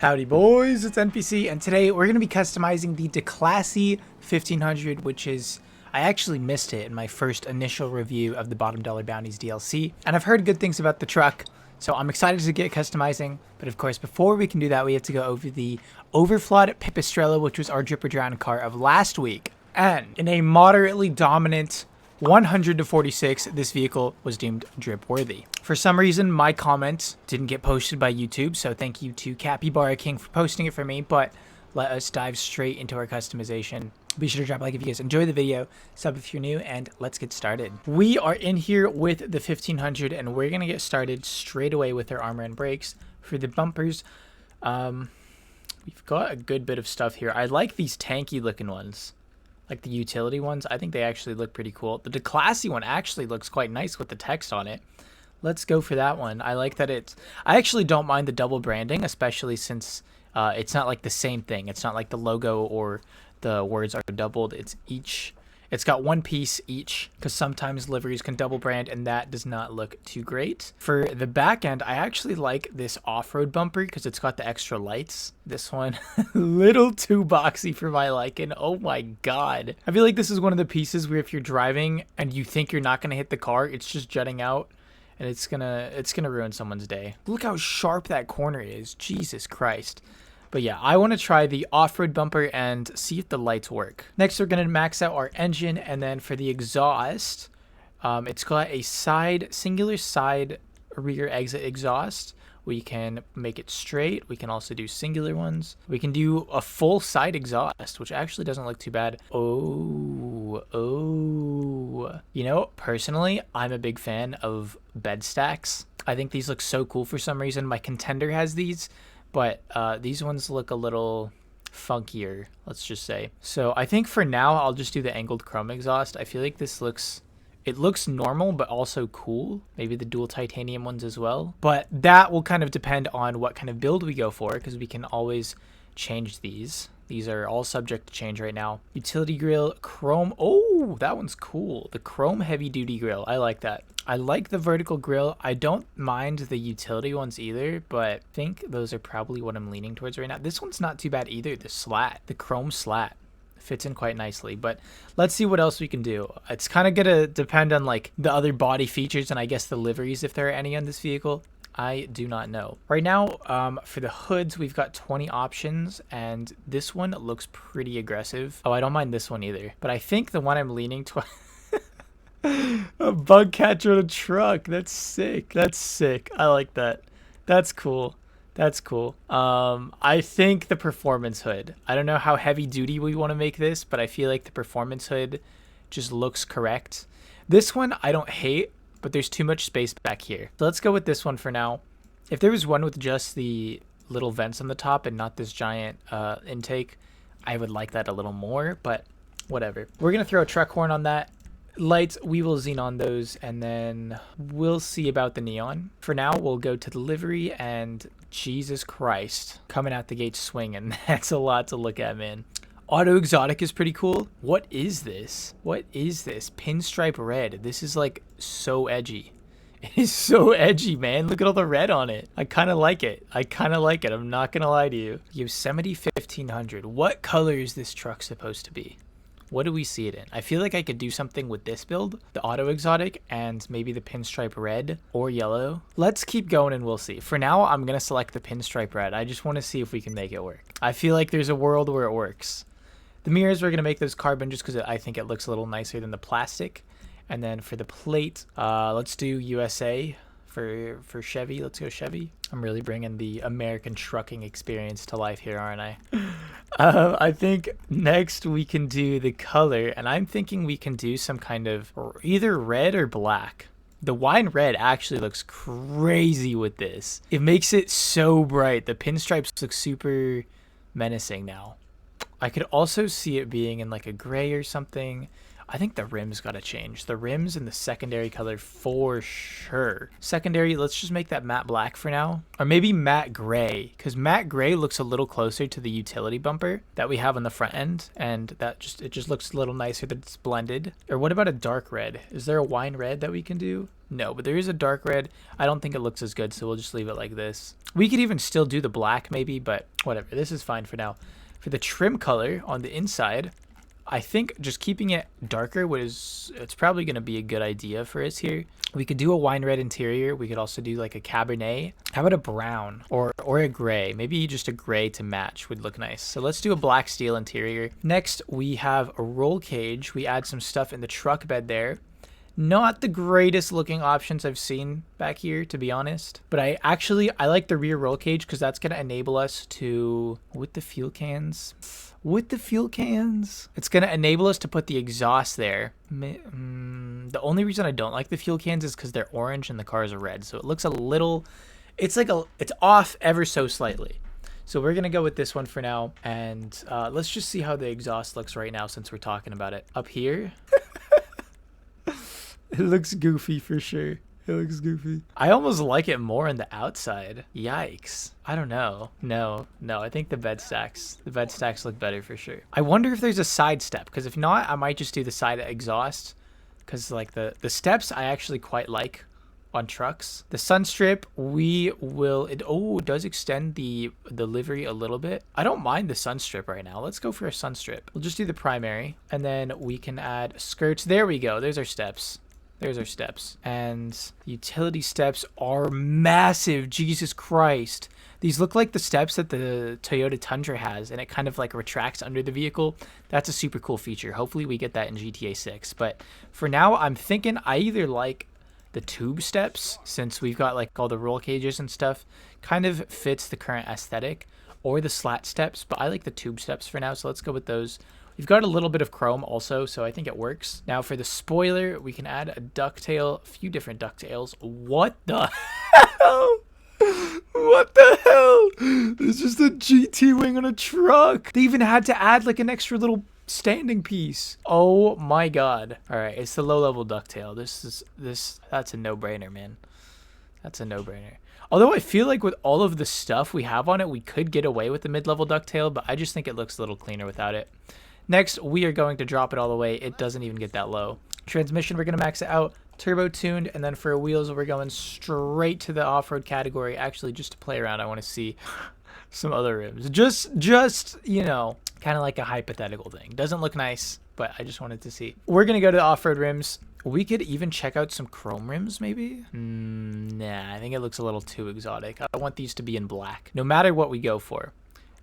Howdy boys, it's NPC, and today we're going to be customizing the Declasse 1500, which is, I actually missed it in my first initial review of the Bottom Dollar Bounties DLC, and I've heard good things about the truck, so I'm excited to get customizing. But of course, before we can do that, we have to go over the Overflawed Pipistrello, which was our Drip or Drown car of last week. And in a moderately dominant 100 to 46, this vehicle was deemed drip worthy. For some reason, my comment didn't get posted by YouTube, so thank you to Capybara King for posting it for me, but let us dive straight into our customization. Be sure to drop a like if you guys enjoy the video, sub if you're new, and let's get started. We are in here with the 1500, and we're going to get started straight away with our armor and brakes. For the bumpers, we've got a good bit of stuff here. I like these tanky looking ones. Like the utility ones, I think they actually look pretty cool. The Declasse one actually looks quite nice with the text on it. Let's go for that one. I like that I actually don't mind the double branding, especially since it's not like the same thing. It's not like the logo or the words are doubled. It's got one piece each, because sometimes liveries can double brand, and that does not look too great. For the back end, I actually like this off-road bumper because it's got the extra lights. This one, little too boxy for my liking. Oh my god. I feel like this is one of the pieces where if you're driving and you think you're not going to hit the car, it's just jutting out, and it's gonna ruin someone's day. Look how sharp that corner is. Jesus Christ. But yeah, I want to try the off-road bumper and see if the lights work. Next, we're going to max out our engine, and then for the exhaust, it's got a singular side rear exit exhaust. We can make it straight. We can also do singular ones. We can do a full side exhaust, which actually doesn't look too bad. Oh. You know, personally, I'm a big fan of bed stacks. I think these look so cool for some reason. My Contender has these. But these ones look a little funkier, let's just say. So I think for now, I'll just do the angled chrome exhaust. I feel like it looks normal, but also cool. Maybe the dual titanium ones as well. But that will kind of depend on what kind of build we go for, because we can always change these. These are all subject to change right now. Utility grill, chrome. Oh, that one's cool. The chrome heavy duty grill. I like that. I like the vertical grill. I don't mind the utility ones either, but I think those are probably what I'm leaning towards right now. This one's not too bad either. The chrome slat fits in quite nicely, but let's see what else we can do. It's kind of gonna depend on like the other body features and I guess the liveries, if there are any on this vehicle. I do not know. Right now, for the hoods, we've got 20 options, and this one looks pretty aggressive. Oh, I don't mind this one either, but I think the one I'm leaning towards... A bug catcher on a truck. That's sick. That's sick. I like that. That's cool. That's cool. I think the performance hood. I don't know how heavy duty we want to make this, but I feel like the performance hood just looks correct. This one I don't hate, but there's too much space back here. So let's go with this one for now. If there was one with just the little vents on the top and not this giant intake, I would like that a little more, but whatever. We're going to throw a truck horn on that. Lights, we will xenon those, and then we'll see about the neon. For now, we'll go to the livery, and Jesus Christ, coming out the gate swinging. That's a lot to look at, man. Auto exotic is pretty cool. What is this? What is this? Pinstripe red. This is like so edgy. It is so edgy, man. Look at all the red on it. I kind of like it. I'm not going to lie to you. Yosemite 1500. What color is this truck supposed to be? What do we see it in? I feel like I could do something with this build, the auto exotic, and maybe the pinstripe red or yellow. Let's keep going and we'll see. For now, I'm going to select the pinstripe red. I just want to see if we can make it work. I feel like there's a world where it works. The mirrors, we're going to make those carbon just because I think it looks a little nicer than the plastic. And then for the plate, let's do USA for Chevy. Let's go Chevy. I'm really bringing the American trucking experience to life here, aren't I? I think next we can do the color, and I'm thinking we can do some kind of either red or black. The wine red actually looks crazy with this. It makes it so bright. The pinstripes look super menacing now. I could also see it being in like a gray or something. I think the rims gotta change. The rims and the secondary color for sure. Secondary, let's just make that matte black for now. Or maybe matte gray, because matte gray looks a little closer to the utility bumper that we have on the front end, and it just looks a little nicer that it's blended. Or what about a dark red? Is there a wine red that we can do? No, but there is a dark red. I don't think it looks as good, so we'll just leave it like this. We could even still do the black maybe, but whatever. This is fine for now. For the trim color on the inside, I think just keeping it darker it's probably going to be a good idea for us here. We could do a wine red interior. We could also do like a Cabernet. How about a brown or a gray? Maybe just a gray to match would look nice. So let's do a black steel interior. Next, we have a roll cage. We add some stuff in the truck bed there. Not the greatest looking options I've seen back here, to be honest. But I like the rear roll cage because that's going to enable us to, with the fuel cans, it's going to enable us to put the exhaust there. The only reason I don't like the fuel cans is because they're orange and the cars are red. So it looks a little, it's off ever so slightly. So we're going to go with this one for now. And let's just see how the exhaust looks right now since we're talking about it. Up here. It looks goofy for sure. It looks goofy. I almost like it more on the outside. Yikes. I don't know. No, I think the bed stacks look better for sure. I wonder if there's a side step, because if not, I might just do the side exhaust, because like the steps I actually quite like on trucks. The sun strip, it does extend the livery a little bit. I don't mind the sun strip right now. Let's go for a sun strip. We'll just do the primary, and then we can add skirts. There we go. There's our steps. And utility steps are massive. Jesus Christ. These look like the steps that the Toyota Tundra has, and it kind of like retracts under the vehicle. That's a super cool feature. Hopefully we get that in GTA 6. But for now, I'm thinking I either like the tube steps, since we've got like all the roll cages and stuff, kind of fits the current aesthetic, or the slat steps, but I like the tube steps for now, so let's go with those. We've got a little bit of chrome also, so I think it works. Now for the spoiler, we can add a ducktail, a few different ducktails. What the hell? What the hell? There's just a GT wing on a truck. They even had to add like an extra little standing piece. Oh my god. All right, it's the low-level ducktail. That's a no-brainer, man. That's a no-brainer. Although I feel like with all of the stuff we have on it, we could get away with the mid-level ducktail, but I just think it looks a little cleaner without it. Next, we are going to drop it all the way. It doesn't even get that low. Transmission, we're going to max it out. Turbo tuned, and then for wheels, we're going straight to the off-road category. Actually, just to play around, I want to see some other rims. Just you know, kind of like a hypothetical thing. Doesn't look nice, but I just wanted to see. We're going to go to the off-road rims. We could even check out some chrome rims, maybe? Nah, I think it looks a little too exotic. I want these to be in black, no matter what we go for.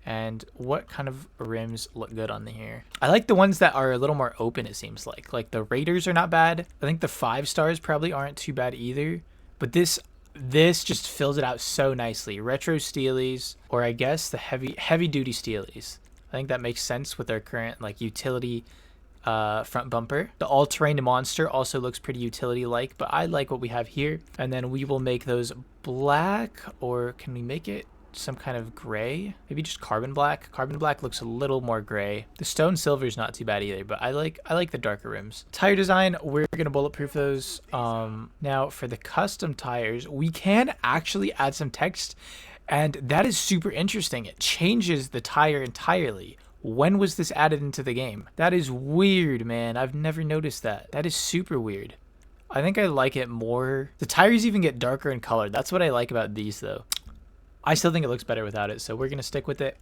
And what kind of rims look good on here? I like the ones that are a little more open, it seems like. Like the Raiders are not bad. I think the 5 stars probably aren't too bad either. But this just fills it out so nicely. Retro Steelies, or I guess the heavy duty Steelies. I think that makes sense with our current like utility front bumper. The all-terrain monster also looks pretty utility-like, but I like what we have here. And then we will make those black, or can we make it some kind of gray? Maybe just carbon black. Carbon black looks a little more gray. The stone silver is not too bad either, but I like the darker rims. Tire design, we're gonna bulletproof those. Now for the custom tires, we can actually add some text, and that is super interesting. It changes the tire entirely. When was this added into the game? That is weird, man. I've never noticed that. That is super weird. I think I like it more. The tires even get darker in color. That's what I like about these though. I still think it looks better without it, so we're gonna stick with it.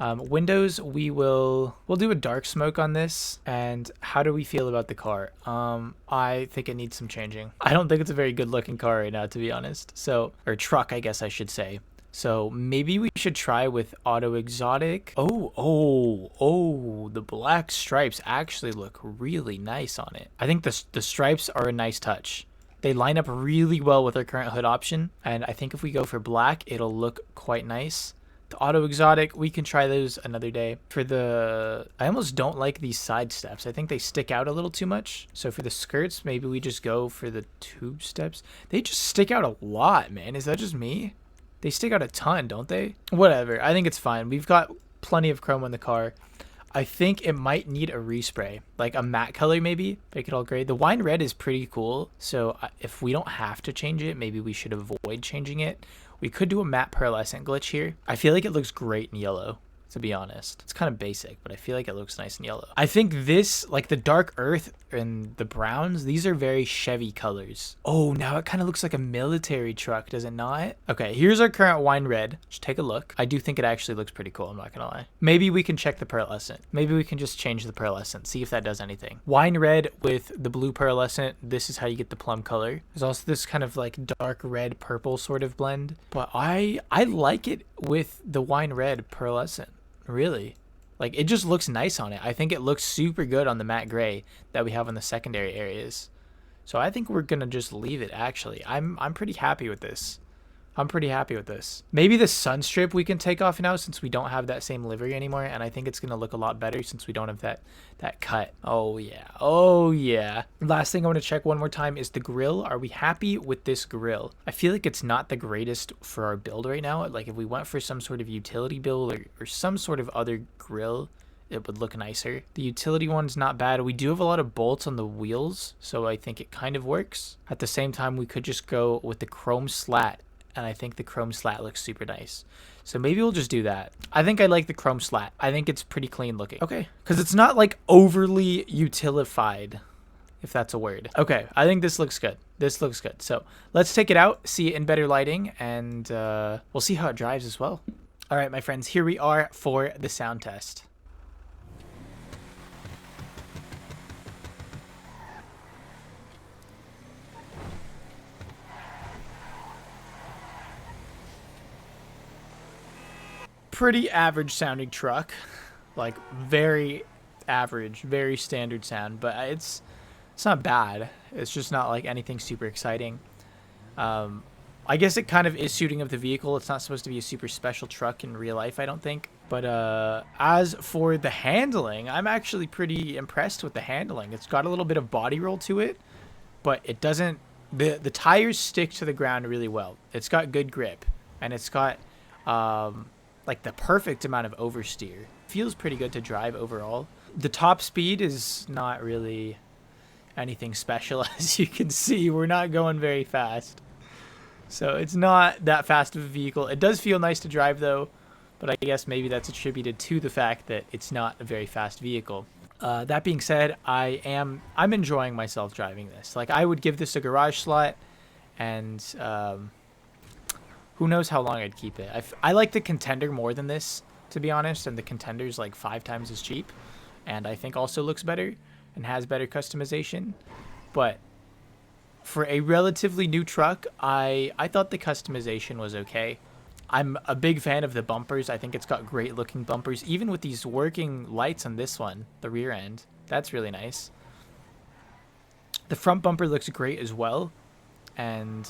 Windows, we'll do a dark smoke on this. And how do we feel about the car? I think it needs some changing. I don't think it's a very good looking car right now, to be honest. So, or truck, I guess I should say. So maybe we should try with auto exotic. Oh, the black stripes actually look really nice on it. I think the stripes are a nice touch. They line up really well with our current hood option, and I think if we go for black, it'll look quite nice. The auto exotic, we can try those another day. I almost don't like these side steps. I think they stick out a little too much. So for the skirts, maybe we just go for the tube steps. They just stick out a lot, man. Is that just me? They stick out a ton, don't they? Whatever. I think it's fine. We've got plenty of chrome on the car. I think it might need a respray, like a matte color maybe, make it all gray. The wine red is pretty cool, so if we don't have to change it, maybe we should avoid changing it. We could do a matte pearlescent glitch here. I feel like it looks great in yellow, to be honest. It's kind of basic, but I feel like it looks nice in yellow. I think this, like the dark earth and the browns, these are very Chevy colors. Oh, now it kind of looks like a military truck, does it not? Okay, here's our current wine red. Just take a look. I do think it actually looks pretty cool, I'm not gonna lie. Maybe we can check the pearlescent. Maybe we can just change the pearlescent, see if that does anything. Wine red with the blue pearlescent, this is how you get the plum color. There's also this kind of like dark red purple sort of blend, but I like it with the wine red pearlescent. Really, like it just looks nice on it. I think it looks super good on the matte gray that we have in the secondary areas. So I think we're gonna just leave it. Actually, I'm pretty happy with this. I'm pretty happy with this. Maybe the sun strip we can take off now since we don't have that same livery anymore, and I think it's gonna look a lot better since we don't have that cut. Oh yeah, oh yeah. Last thing I want to check one more time is the grill. Are we happy with this grill? I feel like it's not the greatest for our build right now. Like if we went for some sort of utility build or some sort of other grill, it would look nicer. The utility one's not bad. We do have a lot of bolts on the wheels, so I think it kind of works. At the same time, we could just go with the chrome slat, and I think the chrome slat looks super nice. So maybe we'll just do that. I think I like the chrome slat. I think it's pretty clean looking. Okay, because it's not like overly utilified, if that's a word. Okay, I think this looks good. This looks good. So let's take it out, see it in better lighting, and we'll see how it drives as well. All right, my friends, here we are for the sound test. Pretty average sounding truck, like very average, very standard sound, but it's not bad. It's just not like anything super exciting. I guess it kind of is suiting of the vehicle. It's not supposed to be a super special truck in real life, I don't think. But as for the handling, I'm actually pretty impressed with the handling. It's got a little bit of body roll to it, but it doesn't, the tires stick to the ground really well. It's got good grip, and it's got like the perfect amount of oversteer. Feels pretty good to drive overall. The top speed is not really anything special. As you can see, we're not going very fast. So it's not that fast of a vehicle. It does feel nice to drive though, but I guess maybe that's attributed to the fact that it's not a very fast vehicle. That being said, I'm enjoying myself driving this. Like I would give this a garage slot, and who knows how long I'd keep it. I like the Contender more than this, to be honest, and the Contender's like 5 times as cheap, and I think also looks better and has better customization. But for a relatively new truck, I thought the customization was okay. I'm a big fan of the bumpers. I think it's got great looking bumpers, even with these working lights on this one, the rear end. That's really nice. The front bumper looks great as well, and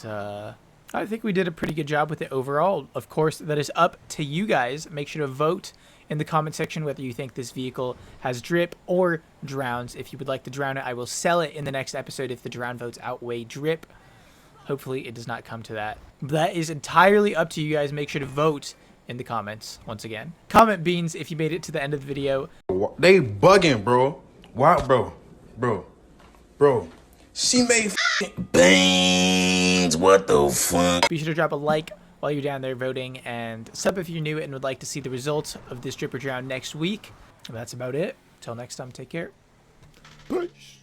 I think we did a pretty good job with it overall. Of course, that is up to you guys. Make sure to vote in the comment section whether you think this vehicle has drip or drowns. If you would like to drown it, I will sell it in the next episode if the drown votes outweigh drip. Hopefully it does not come to that. That is entirely up to you guys. Make sure to vote in the comments once again. Comment beans if you made it to the end of the video. They bugging, bro. Why, bro? She made bangs. What the fuck? Be sure to drop a like while you're down there voting, and sub if you're new and would like to see the results of this drip or drown next week. And that's about it. Until next time, take care. Peace.